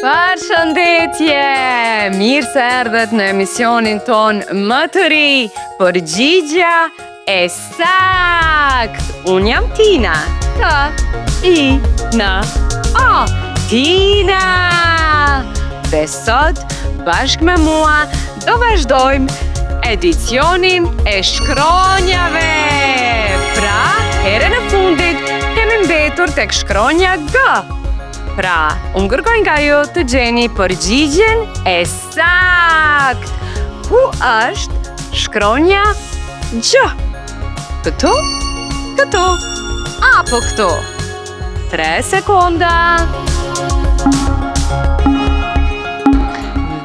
Përshëndetje! Mirë se erdhët në emisionin ton më të ri, Përgjigja e sakt. Unë jam Tina. T-I-N-A. Tina! Dhe sot, bashkë me mua, do vazhdojmë edicionin e shkronjave. Pra, herën e fundit, kemi mbetur tek shkronja G. Pra, unë kërkoj nga ju të gjeni përgjigjen e sakt. Ku është shkronja G? Këtu? Këtu? Apo këtu? 3 sekonda.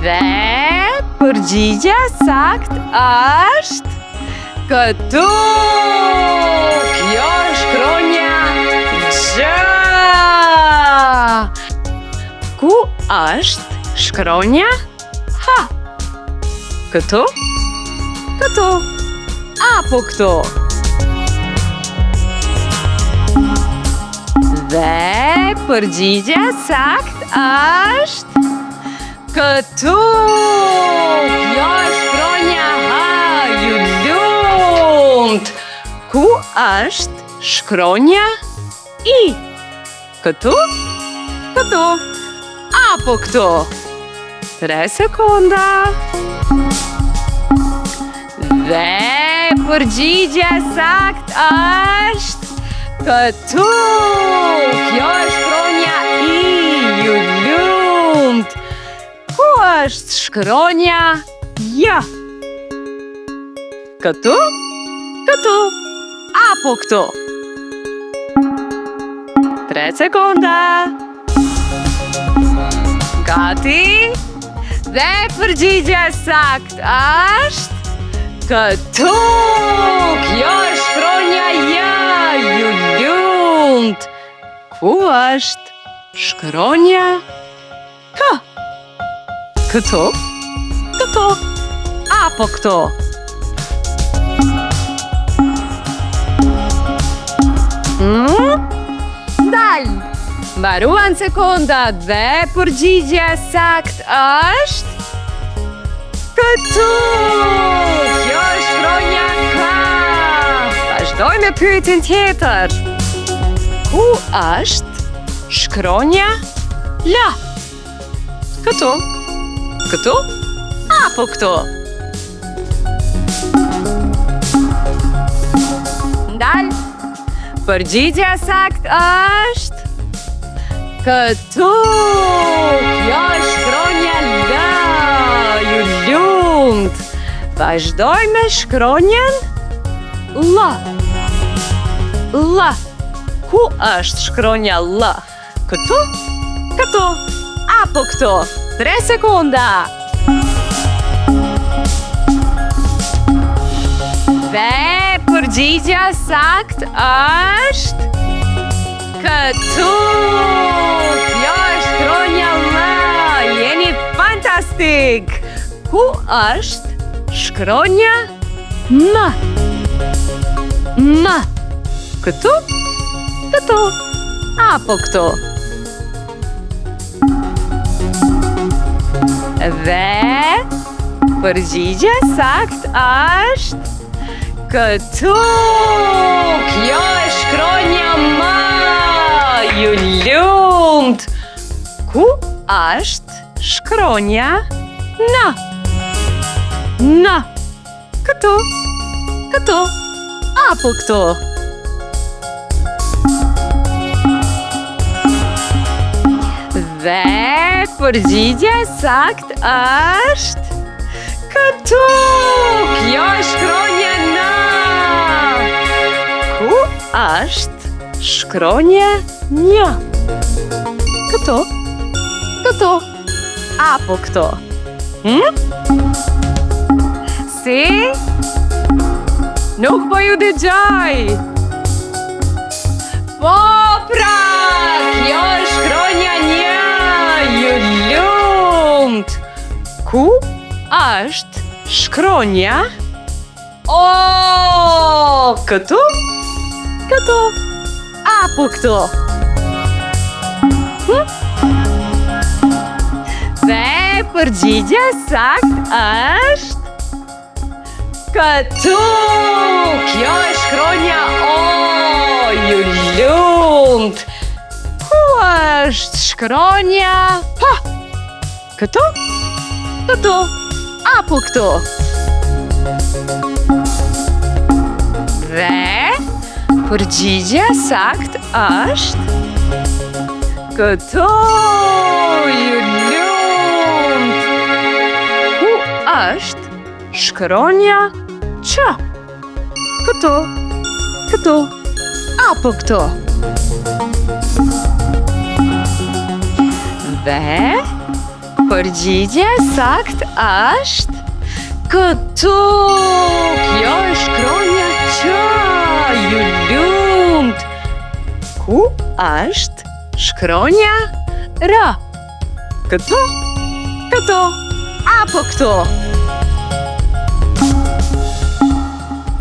Dhe përgjigja sakt është këtu. Kjo është shkronja G. Ku është shkronja H? Këtu? Këtu? Apo këtu? Dhe përgjigja sakt është këtu. Kjo është shkronja H, ju lumt. Ku është shkronja I? Këtu? Këtu? Apo këtu? 3 sekonda. Dhe përgjigja sakt është këtu. Kjo është shkronja I, ju lumt. Ku është shkronja J? Këtu? Këtu? Apo këtu? 3 sekonda. Gati? Dhe përgjigja sakt është këtu. Kjo është shkronja J, ju lumt. Ku është shkronja K? Këtu? Këtu? Apo këtu? Dal! Mbaruan sekondat dhe përgjigja sakt është këtu! Kjo është shkronja K! Vazhdoj me pyetjen tjetër. Ku është shkronja L? Këtu? Këtu? Apo këtu? Ndal! Përgjigja sakt është këtu. Kjo është shkronja L, ju lumt. Vazhdoj me shkronjën L. L. Ku është shkronja L? Këtu? Këtu? Apo këtu? 3 sekonda. Dhe përgjigja sakt është këtu. Kjo është shkronja L. Jeni fantastik. Ku është shkronja M? M. Këtu? Këtu? Apo këtu? Dhe përgjigja sakt është këtu. Kjo është shkronja M, ju lumt. Ku është shkronja N? N. Këtu? Këtu? Apo këtu? Dhe përgjigja sakt është këtu. Kjo është shkronja N. Ku është shkronja Nj? Këtu? Këtu? Apo këtu? Si? Nuk po ju dëgjoj. Po pra, kjo është shkronja Nj, ju lumt. Ku është shkronja O? Këtu? Këtu? Apo këtu? përgjigja sakt është këtu. Kjo është shkronja O, ju lumt. Ku është shkronja P? Këtu? Këtu? Apo këtu? Dhe përgjigja sakt është këtu, ju lumt. Ku është shkronja Q? Këtu, këtu, apo këtu? Dhe përgjigja sakt është këtu. Kjo është shkronja Q, ju lumt. Ku është shkronja R? Këtu, këtu, apo këtu?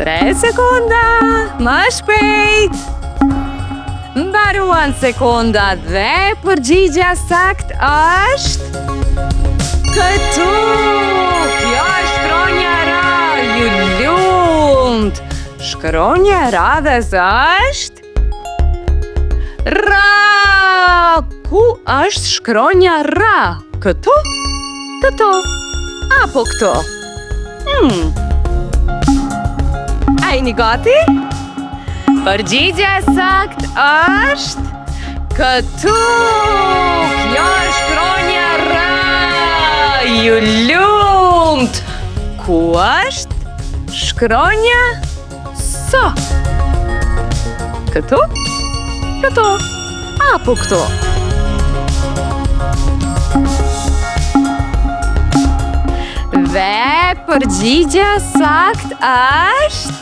3 sekonda, më shpejt. Mbaruan sekondat dhe përgjigja sakt është këtu. Kjo është shkronja R, ju lumt. Shkronja R është R. Ku është shkronja R? Këtu? Këtu? Apo këtu? A jeni gati? Përgjigja sakt është këtu. Kjo është shkronja R, ju lumt. Ku është shkronja S? Këtu? Këtu? Apo këtu? Dhe përgjigja sakt është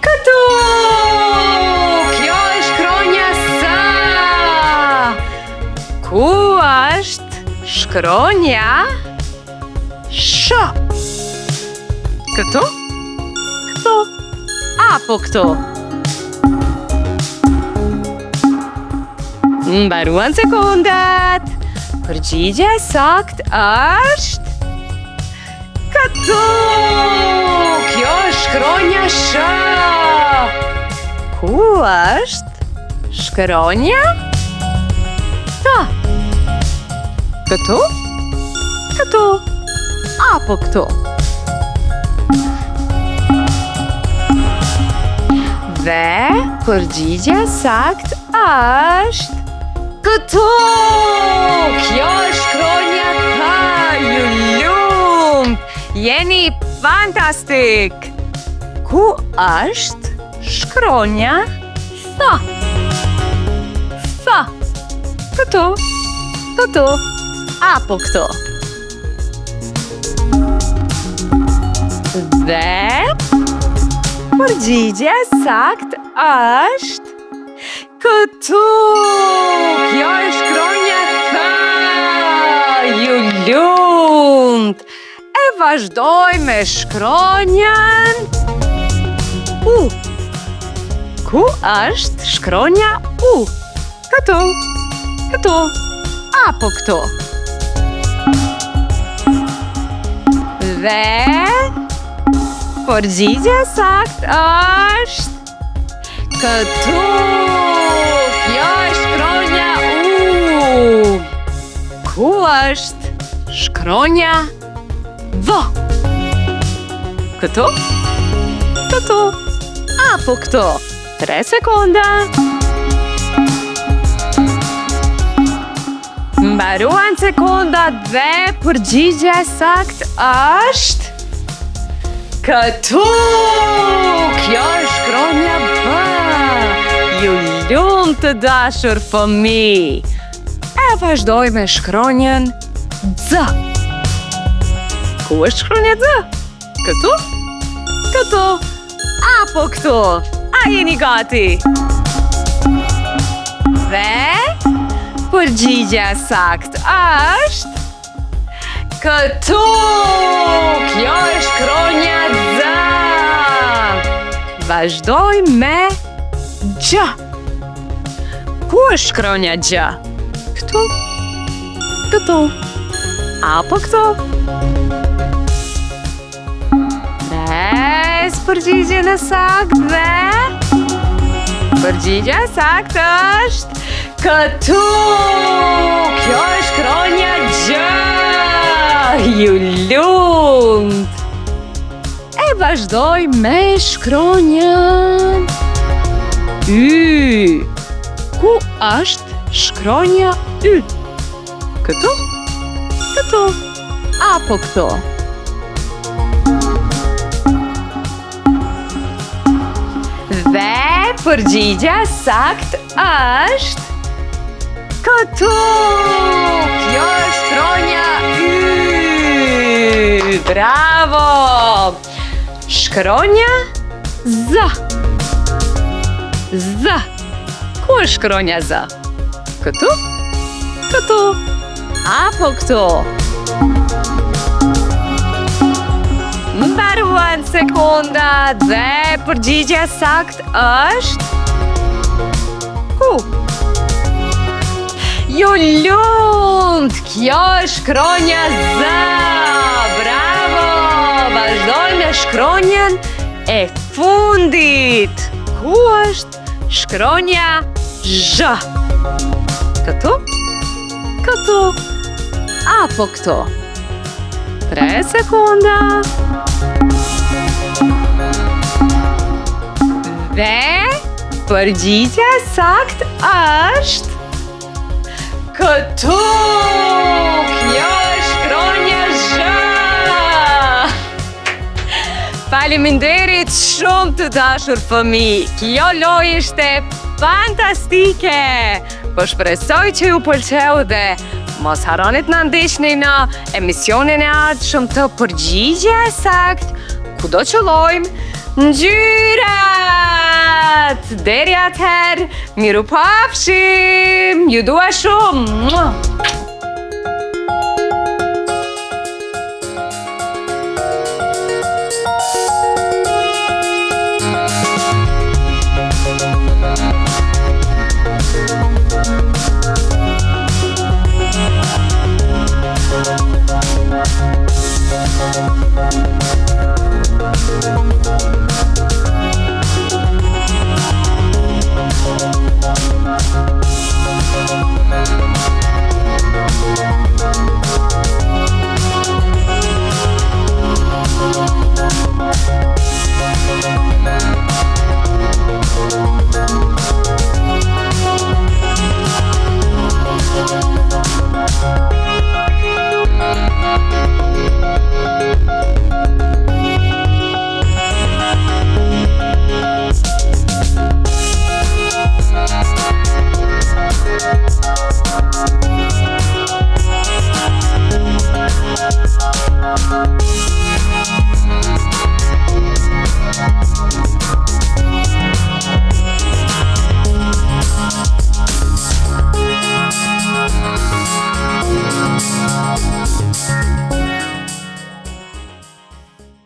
këtu. Kjo është shkronja S. Ku është shkronja Sh? Këtu? Këtu? Apo këtu? Mbaruan sekondat. Përgjigja sakt është këtu. Kjo është shkronja Sh. Ku është shkronja T? Këtu? Këtu? Apo këtu? Dhe përgjigja sakt është këtu. Kjo është shkronja T, ju lumt. Jeni fantastik. Ku është shkronja Th? Th? Këtu? Këtu? Apo këtu? Dhe përgjigja sakt është këtu. Kjo është shkronja Th, ju lumt. E vazhdoj me shkronjan U. Ku është shkronja U? Këtu, këtu, apo këtu? Dhe përgjigja sakt është këtu. Kjo është shkronja U. Ku është shkronja V? Këtu? Këtu? Apo këtu? 3 sekonda. Mbaruan sekondat dhe përgjigja sakt është këtu. Kjo është shkronja B. Ju lumt të dashur fëmijë. E vazhdoj me shkronjën Z. Ku është shkronja Z? Këtu? Këtu? Apo këtu? A jeni gati? Dhe përgjigja sakt është këtu. Kjo është shkronja Z. Vazhdoj me Gj. Ku është shkronja Gj? Këtu? Këtu? apo këto? Përgjigjen e saktë dhe përgjigja e saktë është këtu! Kjo është shkronja G! Ju lumt! E vazhdoj me shkronjën Y. Ku është shkronja Y? Këtu? Këtu? Apo këtu? Dhe përgjigja saktë është këtu! Kjo është shkronja Y! Bravo! Shkronja Z. Z. Ku është shkronja Z? Këtu? Këtu? Apo këtu? Mbaruan sekunda dhe përgjigja saktë është ku? Ju lumt! Kjo është shkronja Z! Bravo! Vazhdoj me shkronjën e fundit. Ku është shkronja Zh? Këtu? Këtu? Apo këtu? 3 sekunda. Dhe përgjigja saktë është këtu! Kjo është shkronja Zh! Faleminderit shumë të dashur fëmijë. Kjo lojë ishte fantastike. Po shpresoj që ju pëlqeu dhe mos harronit na ndiqni në emisionin e ardhshëm të përgjigje e saktë, kudo që llojmë ngjyrat. Deri atëherë, miru pafshim. Ju dua shumë.